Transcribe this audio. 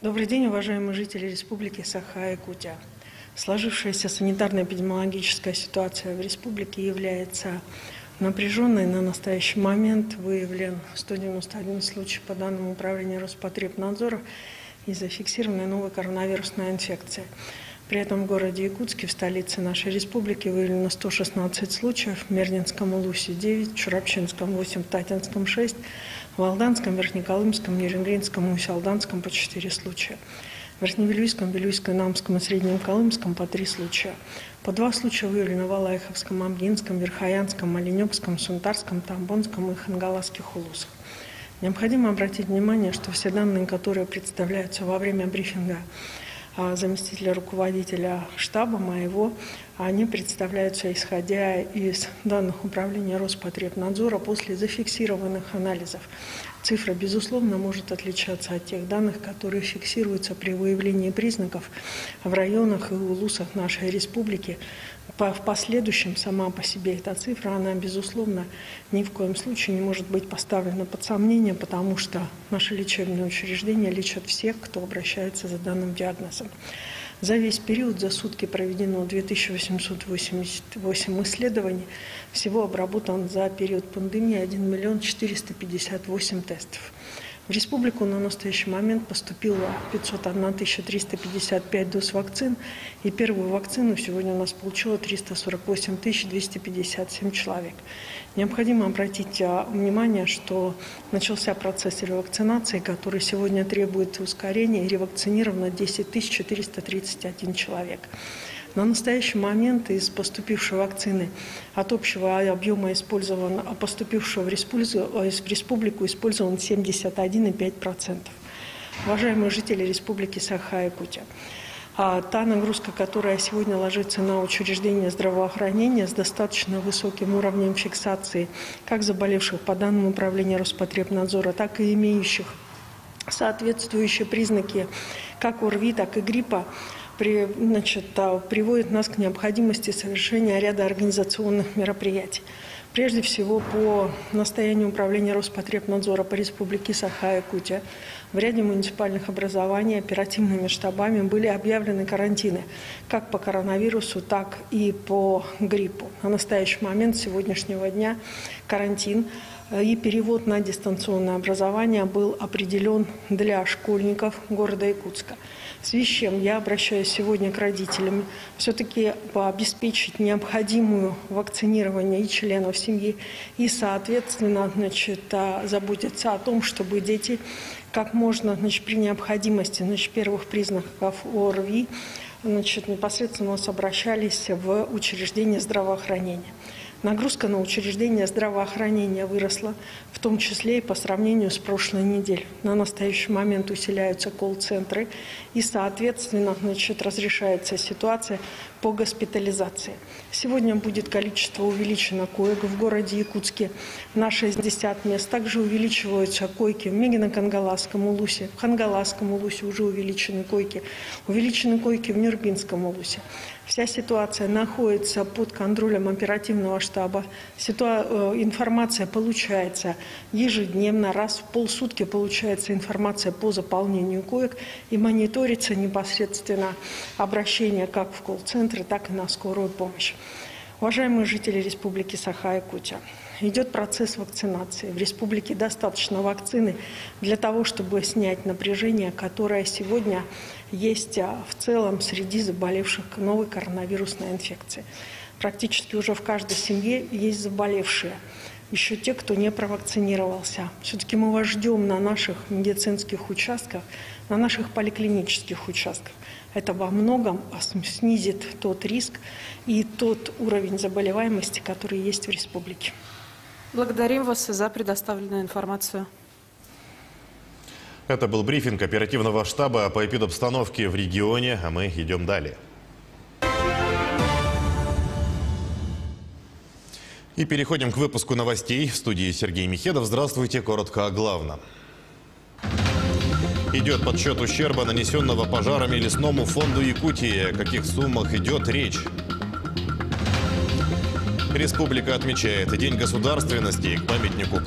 Добрый день, уважаемые жители Республики Саха-Якутия. Сложившаяся санитарно-эпидемиологическая ситуация в республике является напряженной. На настоящий момент выявлен 191 случай по данным Управления Роспотребнадзора и зафиксирована новая коронавирусная инфекция. При этом в городе Якутске, в столице нашей республики, выявлено 116 случаев, в Мернинском Улусе 9, в Чурапчинском 8, в Татинском 6, в Алданском, Верхнеколымском, Нерюнгринском и Усть-Алданском по 4 случая. В Верхневилюйском, Вилюйско-Намском и Среднем Колымском по 3 случая. По 2 случая выявлено в Алайховском, Амгинском, Верхоянском, Маленёкском, Сунтарском, Тамбонском и Хангаласских улусах. Необходимо обратить внимание, что все данные, которые представляются во время брифинга заместителя руководителя штаба моего, они представляются исходя из данных Управления Роспотребнадзора после зафиксированных анализов. Цифра, безусловно, может отличаться от тех данных, которые фиксируются при выявлении признаков в районах и улусах нашей республики. В последующем сама по себе эта цифра, она, безусловно, ни в коем случае не может быть поставлена под сомнение, потому что наши лечебные учреждения лечат всех, кто обращается за данным диагнозом. За весь период, за сутки проведено 2888 исследований. Всего обработан за период пандемии 1 458 тестов. В республику на настоящий момент поступило 501 355 доз вакцин, и первую вакцину сегодня у нас получило 348 257 человек. Необходимо обратить внимание, что начался процесс ревакцинации, который сегодня требует ускорения, и ревакцинировано 10 431 человек. На настоящий момент из поступившей вакцины от общего объема поступившего в республику использован 71,5%. Уважаемые жители Республики Саха-Якутия, та нагрузка, которая сегодня ложится на учреждения здравоохранения с достаточно высоким уровнем фиксации как заболевших по данным Управления Роспотребнадзора, так и имеющих соответствующие признаки как ОРВИ, так и гриппа, приводит нас к необходимости совершения ряда организационных мероприятий. Прежде всего, по настоянию Управления Роспотребнадзора по Республике Саха-Якутия в ряде муниципальных образований оперативными штабами были объявлены карантины как по коронавирусу, так и по гриппу. На настоящий момент, с сегодняшнего дня, карантин и перевод на дистанционное образование был определен для школьников города Якутска. В связи с чем я обращаюсь сегодня к родителям все-таки обеспечить необходимую вакцинирование и членов семьи, и, соответственно, заботиться о том, чтобы дети как можно при необходимости первых признаков ОРВИ непосредственно обращались в учреждения здравоохранения. Нагрузка на учреждения здравоохранения выросла, в том числе и по сравнению с прошлой неделей. На настоящий момент усиляются колл-центры и, соответственно, разрешается ситуация по госпитализации. Сегодня будет количество увеличено коек в городе Якутске на 60 мест. Также увеличиваются койки в Мегино-Кангаласском улусе. В Хангаласском улусе уже увеличены койки в Нюрбинском улусе. Вся ситуация находится под контролем оперативного штаба. Информация получается ежедневно, раз в полсутки получается информация по заполнению коек и мониторится непосредственно обращение как в колл-центры, так и на скорую помощь. Уважаемые жители Республики Саха-Якутия, идет процесс вакцинации. В республике достаточно вакцины для того, чтобы снять напряжение, которое сегодня есть в целом среди заболевших новой коронавирусной инфекцией. Практически уже в каждой семье есть заболевшие. Еще те, кто не провакцинировался. Все-таки мы вас ждем на наших медицинских участках, на наших поликлинических участках. Это во многом снизит тот риск и тот уровень заболеваемости, который есть в республике. Благодарим вас за предоставленную информацию. Это был брифинг оперативного штаба по эпидобстановке в регионе, а мы идем далее. И переходим к выпуску новостей. В студии Сергей Михедов. Здравствуйте. Коротко о главном. Идет подсчет ущерба, нанесенного пожарами лесному фонду Якутии. О каких суммах идет речь? Республика отмечает День государственности. К памятнику